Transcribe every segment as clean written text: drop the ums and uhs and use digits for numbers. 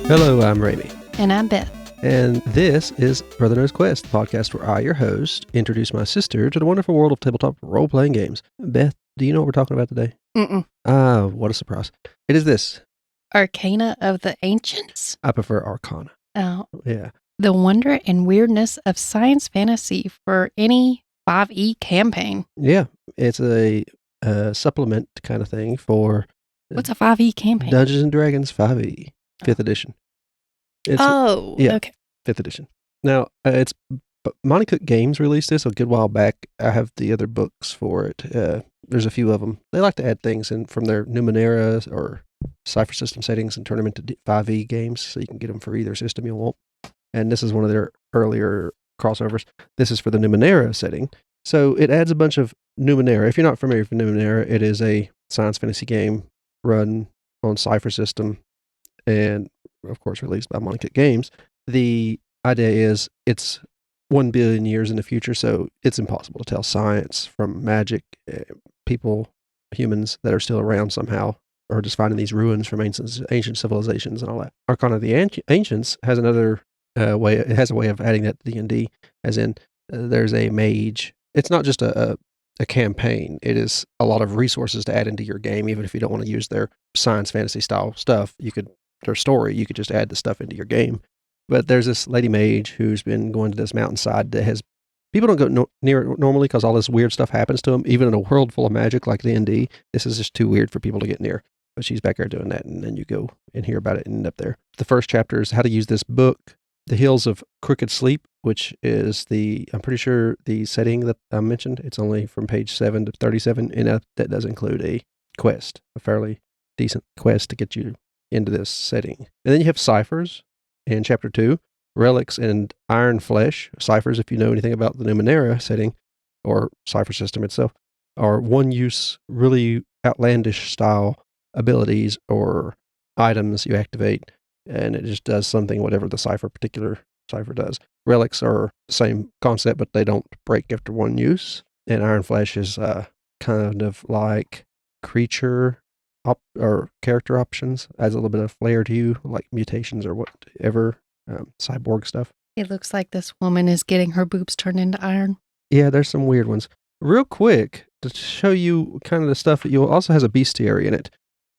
Hello, I'm Ramie. And I'm Beth. And this is Brother Knows Quest, the podcast where I, your host, introduce my sister to the wonderful world of tabletop role-playing games. Beth, do you know what we're talking about today? Mm-mm. Ah, what a surprise. It is this. Arcana of the Ancients? I prefer Arcana. Oh. Yeah. The wonder and weirdness of science fantasy for any 5e campaign. Yeah. It's a supplement kind of thing for... What's a 5e campaign? Dungeons & Dragons 5e, 5th edition. Okay. Yeah, 5th edition. Now, it's Monte Cook Games released this a good while back. I have the other books for it. There's a few of them. They like to add things in from their Numenera or Cypher system settings and turn them into 5e games, so you can get them for either system you want. And this is one of their earlier crossovers. This is for the Numenera setting. So it adds a bunch of Numenera. If you're not familiar with Numenera, it is a science fantasy game run on Cypher system and, of course, released by Monte Cook Games. The idea is it's 1 billion years in the future, so it's impossible to tell science from magic. People, humans that are still around somehow, are just finding these ruins from ancient civilizations and all that. Arcana of the Ancients has another way. It has a way of adding that to D&D, as in there's a mage. It's not just a campaign. It is a lot of resources to add into your game, even if you don't want to use their science fantasy style stuff. Their story, you could just add the stuff into your game. But there's this lady mage who's been going to this mountainside that has... People don't go near it normally because all this weird stuff happens to them, even in a world full of magic like D&D. This is just too weird for people to get near. But she's back there doing that, and then you go and hear about it and end up there. The first chapter is how to use this book, The Hills of Crooked Sleep, which is I'm pretty sure the setting that I mentioned. It's only from page 7 to 37, and that does include a quest, a fairly decent quest to get you into this setting. And then you have ciphers in chapter 2, relics and iron flesh. Ciphers, if you know anything about the Numenera setting or cipher system itself, are one-use, really outlandish style abilities or items you activate, and it just does something whatever the particular cipher does. Relics are the same concept, but they don't break after one use. And iron flesh is kind of like creature or character options, adds a little bit of flair to you, like mutations or whatever, cyborg stuff. It looks like this woman is getting her boobs turned into iron. Yeah, there's some weird ones. Real quick, to show you kind of the stuff that you also has a bestiary in it.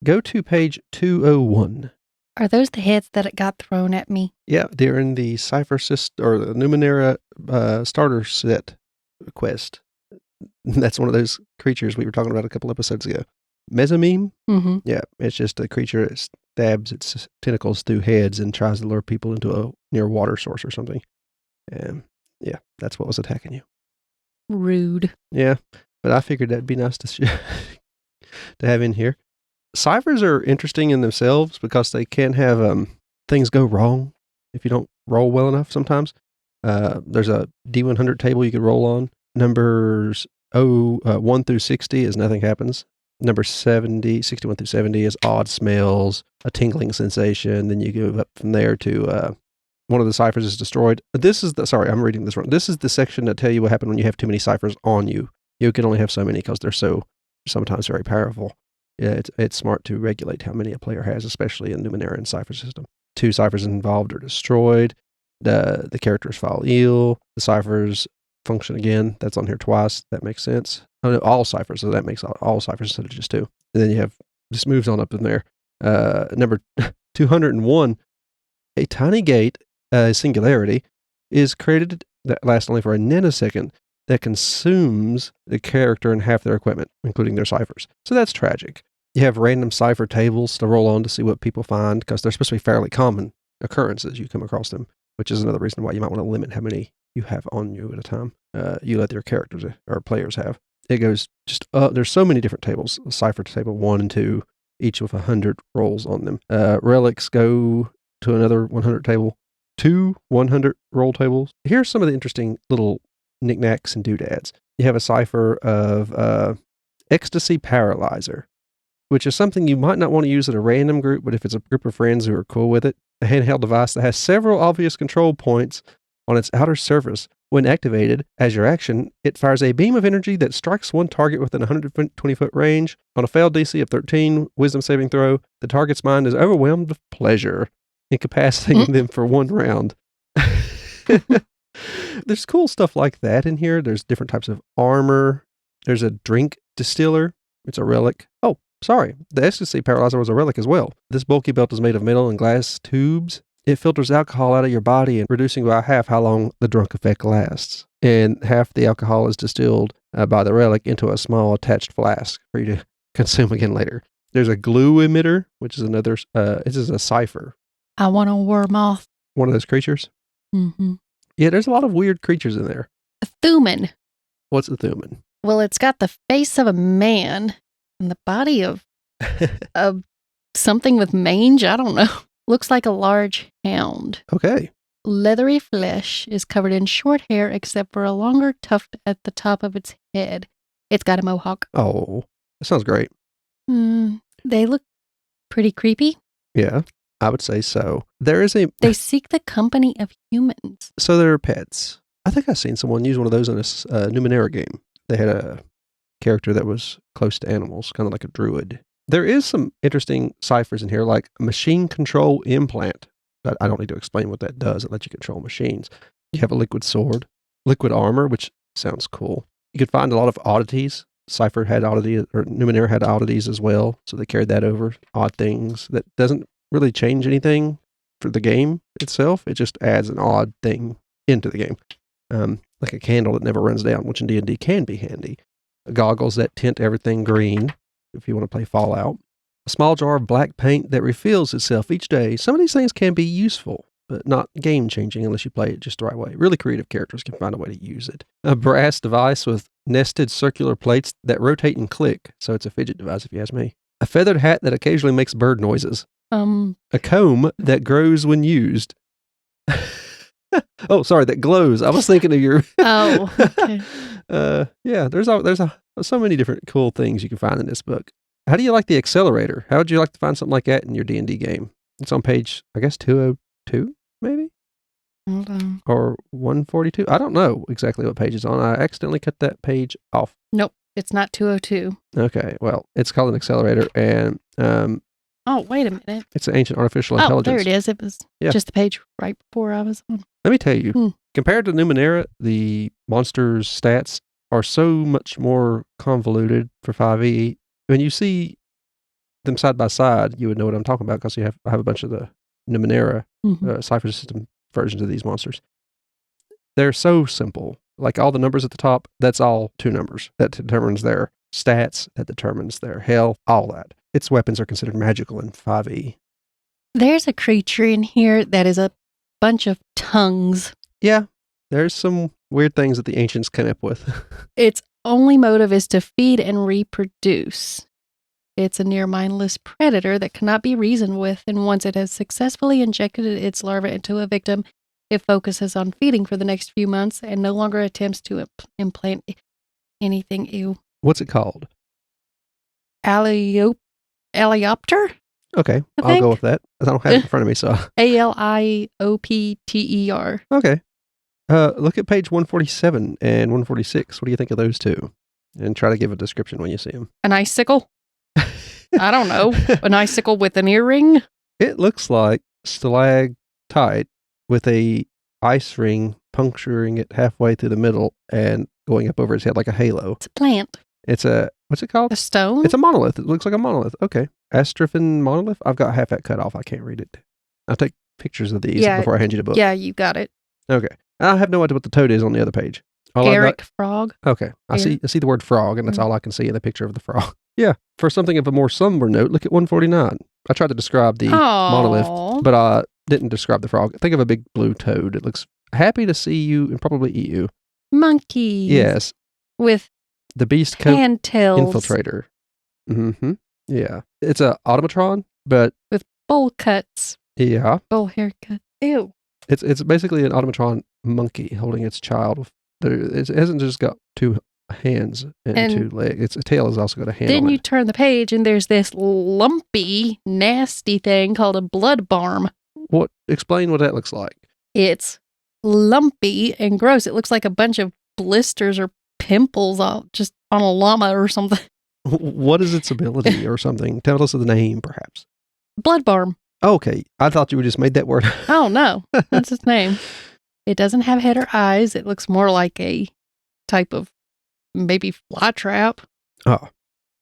Go to page 201. Are those the heads that it got thrown at me? Yeah, they're in the Cypher system or the Numenera starter set quest. That's one of those creatures we were talking about a couple episodes ago. Mezzameme? Mm-hmm. Yeah, it's just a creature that stabs its tentacles through heads and tries to lure people into a near water source or something. And yeah, that's what was attacking you. Rude. Yeah, but I figured that'd be nice to have in here. Ciphers are interesting in themselves because they can have things go wrong if you don't roll well enough sometimes. There's a D100 table you could roll on. Numbers 1 through 60 is nothing happens. Number 61 through 70 is odd smells, a tingling sensation. Then you go up from there to one of the ciphers is destroyed. Sorry, I'm reading this wrong. This is the section that tell you what happened when you have too many ciphers on you. You can only have so many because they're so sometimes very powerful. Yeah, it's smart to regulate how many a player has, especially in Numenera and Cypher system. 2 ciphers involved are destroyed. The characters fall ill. The ciphers function again. That's on here twice. That makes sense. Oh, no, all ciphers. So that makes all ciphers instead of just 2. And then you have, just moves on up in there. Number 201, a tiny gate, singularity, is created that lasts only for a nanosecond that consumes the character and half their equipment, including their ciphers. So that's tragic. You have random cipher tables to roll on to see what people find, because they're supposed to be fairly common occurrences. You come across them, which is another reason why you might want to limit how many you have on you at a time. You let their characters or players have. It goes just, there's so many different tables. Cipher table 1 and 2, each with 100 rolls on them. Relics go to another 100 table, 2 100 roll tables. Here's some of the interesting little knickknacks and doodads. You have a cipher of Ecstasy Paralyzer, which is something you might not want to use at a random group, but if it's a group of friends who are cool with it, a handheld device that has several obvious control points on its outer surface. When activated, as your action, it fires a beam of energy that strikes one target within a 120-foot range. On a failed DC of 13 wisdom saving throw, the target's mind is overwhelmed with pleasure. incapacitating them for 1 round. There's cool stuff like that in here. There's different types of armor. There's a drink distiller. It's a relic. Oh, sorry. The ecstasy paralyzer was a relic as well. This bulky belt is made of metal and glass tubes. It filters alcohol out of your body and reducing by half how long the drunk effect lasts. And half the alcohol is distilled by the relic into a small attached flask for you to consume again later. There's a glue emitter, which is another, this is a cipher. I want a worm-off. One of those creatures? Mm-hmm. Yeah, there's a lot of weird creatures in there. A thuman. What's a thuman? Well, it's got the face of a man and the body of something with mange. I don't know. Looks like a large hound. Okay. Leathery flesh is covered in short hair except for a longer tuft at the top of its head. It's got a mohawk. Oh, that sounds great. They look pretty creepy. Yeah, I would say so. They seek the company of humans. So they're pets. I think I've seen someone use one of those in a Numenera game. They had a character that was close to animals, kind of like a druid. There is some interesting ciphers in here, like machine control implant. But I don't need to explain what that does. It lets you control machines. You have a liquid sword, liquid armor, which sounds cool. You could find a lot of oddities. Cipher had oddities, or Numenera had oddities as well, so they carried that over. Odd things that doesn't really change anything for the game itself. It just adds an odd thing into the game. Like a candle that never runs down, which in D&D can be handy. Goggles that tint everything green, if you want to play Fallout. A small jar of black paint that refills itself each day. Some of these things can be useful, but not game-changing unless you play it just the right way. Really creative characters can find a way to use it. A brass device with nested circular plates that rotate and click, so it's a fidget device if you ask me. A feathered hat that occasionally makes bird noises. A comb that grows when used. Oh, sorry, that glows. I was thinking of your... Oh, okay. Yeah, there's so many different cool things you can find in this book. How do you like the accelerator? How would you like to find something like that in your D&D game? It's on page, I guess, 202, maybe? Hold on. Or 142? I don't know exactly what page it's on. I accidentally cut that page off. Nope, it's not 202. Okay, well, it's called an accelerator, and oh, wait a minute. it's an ancient artificial intelligence. Oh, there it is. It was just the page right before I was on. Let me tell you, compared to Numenera, the monsters' stats are so much more convoluted for 5e. When you see them side by side, you would know what I'm talking about because I have a bunch of the Numenera cipher system versions of these monsters. They're so simple. Like all the numbers at the top, that's all 2 numbers. That determines their stats, that determines their health, all that. Its weapons are considered magical in 5e. There's a creature in here that is a bunch of tongues. Yeah, there's some weird things that the ancients came up with. Its only motive is to feed and reproduce. It's a near mindless predator that cannot be reasoned with, and once it has successfully injected its larva into a victim, it focuses on feeding for the next few months and no longer attempts to implant anything. Ew. What's it called? Aliopter? Okay, I'll go with that. I don't have it in front of me, so. Aliopter. Okay. Look at page 147 and 146. What do you think of those two? And try to give a description when you see them. An icicle? I don't know. An icicle with an earring? It looks like stalactite with a ice ring puncturing it halfway through the middle and going up over its head like a halo. It's a plant. It's a, what's it called? A stone? It's a monolith. It looks like a monolith. Okay. Astrophan monolith? I've got half that cut off. I can't read it. I'll take pictures of these before I hand you the book. Yeah, you got it. Okay. I have no idea what the toad is on the other page. Eric Frog. Okay. I see the word frog, and that's all I can see in the picture of the frog. Yeah. For something of a more somber note, look at 149. I tried to describe the monolith, but I didn't describe the frog. Think of a big blue toad. It looks happy to see you and probably eat you. Monkeys. Yes. With the beast coat handtails. Infiltrator. Mm-hmm. Yeah. It's a automatron, but with bowl cuts. Yeah. Bowl haircut. Ew. It's basically an automatron monkey holding its child. It hasn't just got 2 hands and 2 legs. Its tail has also got a hand Then on you it. turn the page and there's this lumpy, nasty thing called a blood barm. Explain what that looks like. It's lumpy and gross. It looks like a bunch of blisters or pimples just on a llama or something. What is its ability or something? Tell us the name, perhaps. Blood barm. Okay, I thought you just made that word. Oh, no. That's its name. It doesn't have head or eyes. It looks more like a type of maybe fly trap. Oh.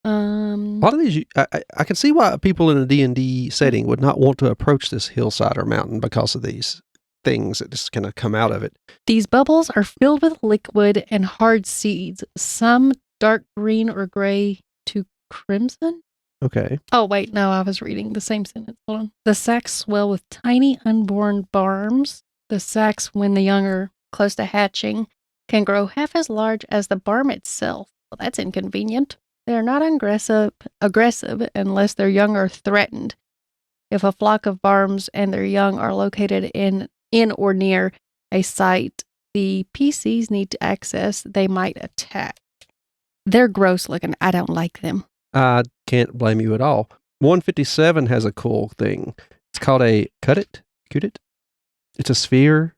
A Um, lot of these, I can see why people in a D&D setting would not want to approach this hillside or mountain because of these things that just kind of come out of it. These bubbles are filled with liquid and hard seeds, some dark green or gray to crimson. Okay. Oh, wait, no, I was reading the same sentence. Hold on. The sacs swell with tiny unborn barms. The sacs, when the young are close to hatching, can grow half as large as the barm itself. Well, that's inconvenient. They are not aggressive unless their young are threatened. If a flock of barms and their young are located in or near a site the PCs need to access, they might attack. They're gross looking. I don't like them. I can't blame you at all. 157 has a cool thing. It's called a cut it. It's a sphere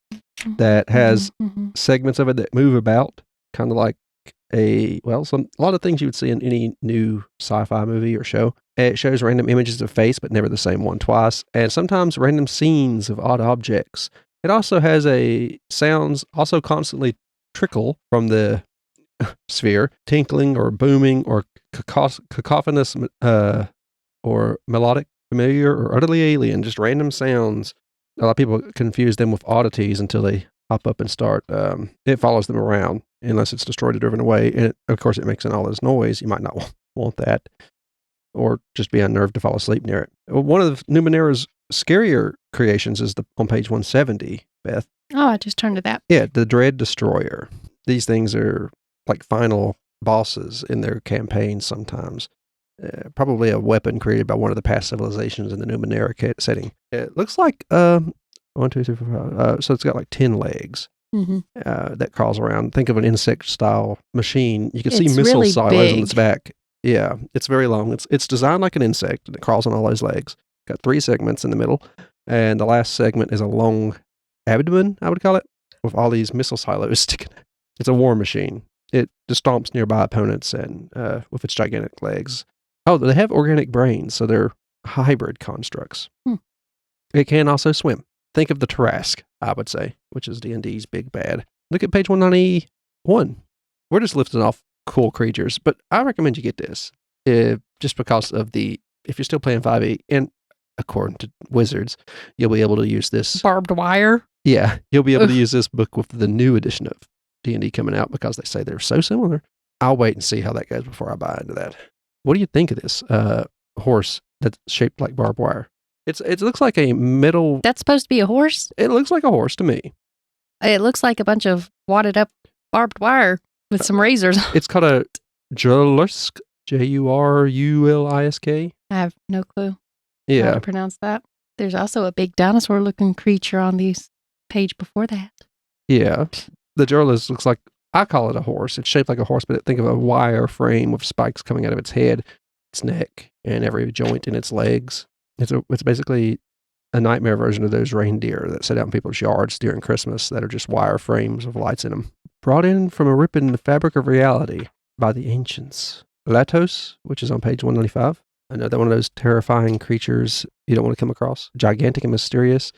that has segments of it that move about, kind of like a lot of things you would see in any new sci-fi movie or show. It shows random images of face, but never the same one twice, and sometimes random scenes of odd objects. It also has sounds also constantly trickle from the sphere, tinkling or booming or cacophonous or melodic, familiar or utterly alien, just random sounds. A lot of people confuse them with oddities until they hop up and start. It follows them around unless it's destroyed or driven away. And of course, it makes all this noise. You might not want that, or just be unnerved to fall asleep near it. One of Numenera's scarier creations is on page 170, Beth. Oh, I just turned to that. Yeah, the Dread Destroyer. These things are like final bosses in their campaigns sometimes. Probably a weapon created by one of the past civilizations in the Numenera setting. It looks like 1, 2, 3, 4, 5. So it's got like 10 legs that crawls around. Think of an insect-style machine. You can see missile really silos on big. its back. Yeah, it's very long. It's designed like an insect, and it crawls on all those legs. Got 3 segments in the middle, and the last segment is a long abdomen, I would call it, with all these missile silos sticking. It's a war machine. It just stomps nearby opponents and with its gigantic legs. Oh, they have organic brains, so they're hybrid constructs. It can also swim. Think of the Tarrasque, I would say, which is D&D's big bad. Look at page 191. We're just lifting off cool creatures, but I recommend you get this just because of if you're still playing 5e, and according to Wizards, you'll be able to use this. Barbed wire? Yeah, you'll be able to use this book with the new edition of D&D coming out because they say they're so similar. I'll wait and see how that goes before I buy into that. What do you think of this horse that's shaped like barbed wire? It looks like a metal... That's supposed to be a horse? It looks like a horse to me. It looks like a bunch of wadded up barbed wire with some razors. It's called a Jurlisk, Jurlisk. I have no clue how Yeah. to pronounce that. There's also a big dinosaur-looking creature on the page before that. Yeah. The Jurlisk looks like, I call it a horse. It's shaped like a horse, but think of a wire frame with spikes coming out of its head, its neck, and every joint in its legs. It's basically a nightmare version of those reindeer that sit out in people's yards during Christmas that are just wire frames with lights in them. Brought in from a rip in the fabric of reality by the ancients. Latos, which is on page 195. Another one of those terrifying creatures you don't want to come across. Gigantic and mysterious.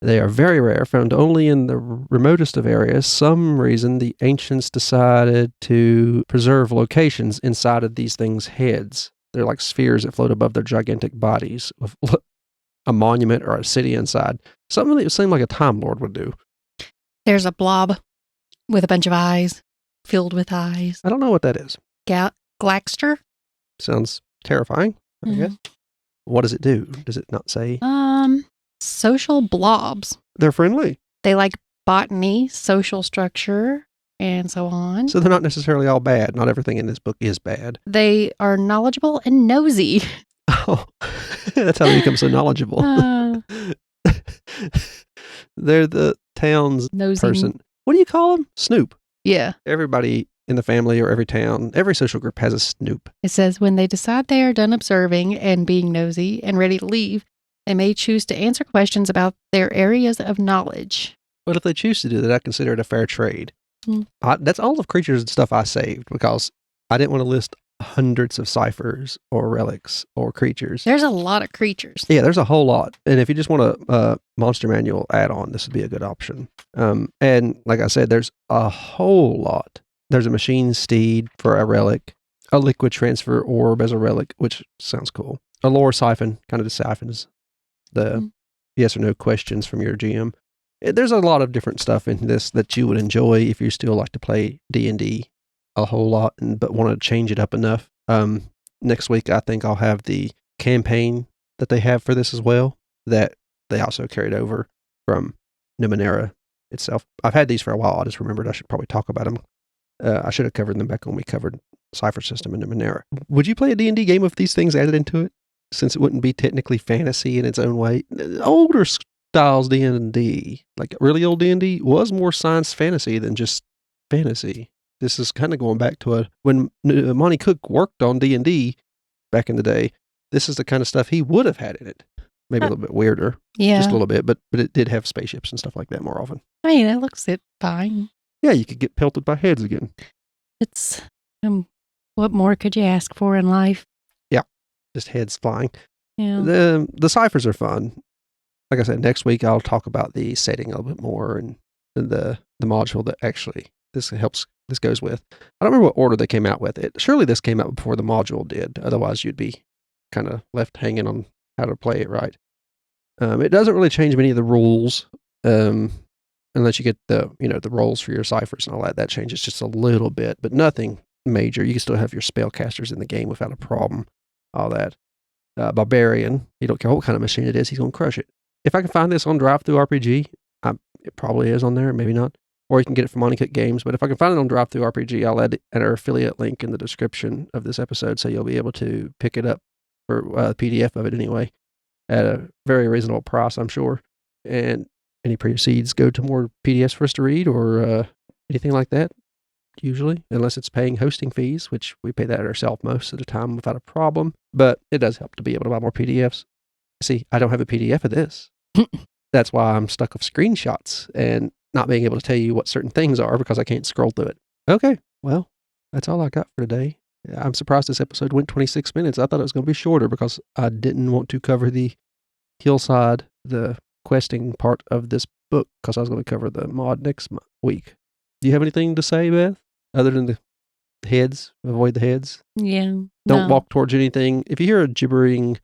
They are very rare, found only in the remotest of areas. Some reason the ancients decided to preserve locations inside of these things' heads. They're like spheres that float above their gigantic bodies with a monument or a city inside. Something that would seem like a Time Lord would do. There's a blob with a bunch of eyes, filled with eyes. I don't know what that is. Glaxter? Sounds terrifying, I guess. What does it do? Does it not say? Social blobs. They're friendly. They like botany, social structure, and so on. So they're not necessarily all bad. Not everything in this book is bad. They are knowledgeable and nosy. Oh, that's how they become so knowledgeable. They're the town's nosy person. What do you call them? Snoop. Yeah. Everybody in the family or every town, every social group has a Snoop. It says when they decide they are done observing and being nosy and ready to leave, they may choose to answer questions about their areas of knowledge. But if they choose to do that, I consider it a fair trade. That's all the creatures and stuff I saved because I didn't want to list hundreds of ciphers or relics or creatures. There's a lot of creatures. Yeah, there's a whole lot. And if you just want a monster manual add-on, this would be a good option. And like I said, there's a whole lot. There's a machine steed for a relic, a liquid transfer orb as a relic, which sounds cool. A lore siphon kind of deciphers the yes or no questions from your GM. There's a lot of different stuff in this that you would enjoy if you still like to play D&D a whole lot, but want to change it up enough. Next week, I think I'll have the campaign that they have for this as well, that they also carried over from Numenera itself. I've had these for a while. I just remembered I should probably talk about them. I should have covered them back when we covered Cipher System and Numenera. Would you play a D&D game with these things added into it? Since it wouldn't be technically fantasy in its own way. Older styles D&D, like really old D&D, was more science fantasy than just fantasy. This is kind of going back to when Monte Cook worked on D&D back in the day. This is the kind of stuff he would have had in it. Maybe a little bit weirder. Yeah. Just a little bit, but it did have spaceships and stuff like that more often. I mean, it looks fine. Yeah, you could get pelted by heads again. It's, what more could you ask for in life? Yeah, just heads flying. Yeah. The ciphers are fun. Like I said, next week I'll talk about the setting a little bit more and the module that actually this goes with. I don't remember what order they came out with it. Surely this came out before the module did. Otherwise, you'd be kind of left hanging on how to play it right. It doesn't really change many of the rules, unless you get the roles for your ciphers and all that. That changes just a little bit, but nothing major. You can still have your spellcasters in the game without a problem. All that. Barbarian, you don't care what kind of machine it is, he's going to crush it. If I can find this on Drive-Thru-RPG, it probably is on there, maybe not. Or you can get it from Monte Cook Games. But if I can find it on Drive-Thru-RPG, I'll add our affiliate link in the description of this episode, so you'll be able to pick it up for a PDF of it anyway, at a very reasonable price, I'm sure. And any proceeds go to more PDFs for us to read or anything like that, usually, unless it's paying hosting fees, which we pay that ourselves most of the time without a problem. But it does help to be able to buy more PDFs. See, I don't have a PDF of this. That's why I'm stuck with screenshots and not being able to tell you what certain things are because I can't scroll through it. Okay, well, that's all I got for today. I'm surprised this episode went 26 minutes. I thought it was going to be shorter because I didn't want to cover the hillside, the questing part of this book, because I was going to cover the mod next week. Do you have anything to say, Beth, other than the heads? Avoid the heads? Yeah. Don't walk towards anything. If you hear a gibbering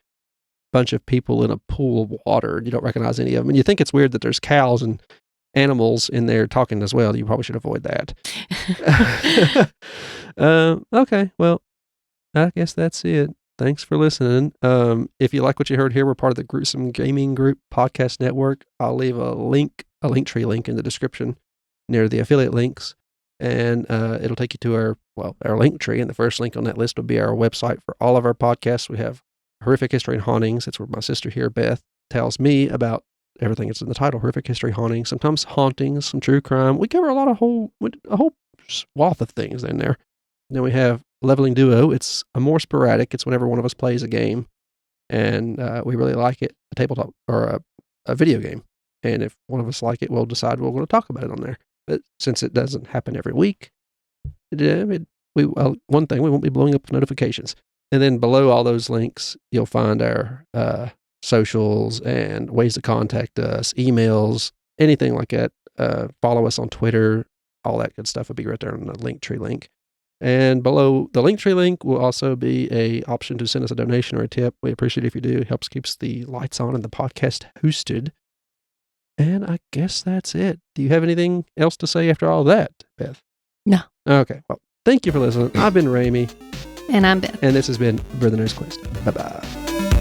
bunch of people in a pool of water and you don't recognize any of them, and you think it's weird that there's cows and animals in there talking as well, you probably should avoid that. Okay, well, I guess that's it. Thanks for listening. If you like what you heard here, we're part of the Gruesome Gaming Group Podcast Network. I'll leave a Linktree link in the description near the affiliate links, and it'll take you to our Linktree, and the first link on that list will be our website for all of our podcasts. We have Horrific History and Hauntings. That's where my sister here, Beth, tells me about everything that's in the title, Horrific History, Hauntings, sometimes hauntings, some true crime. We cover a whole swath of things in there. Then we have Leveling Duo. It's a more sporadic. It's whenever one of us plays a game, and we really like it, a tabletop or a video game. And if one of us like it, we'll decide we're going to talk about it on there. But since it doesn't happen every week, one thing, we won't be blowing up notifications. And then below all those links, you'll find our socials and ways to contact us, emails, anything like that. Follow us on Twitter, all that good stuff will be right there on the Linktree link. And below the Linktree link will also be a option to send us a donation or a tip. We appreciate it if you do. It helps keeps the lights on and the podcast hosted. And I guess that's it. Do you have anything else to say after all that, Beth? No. Okay. Well, thank you for listening. I've been Ramie. And I'm Beth. And this has been Brother Nurse Quest. Bye-bye.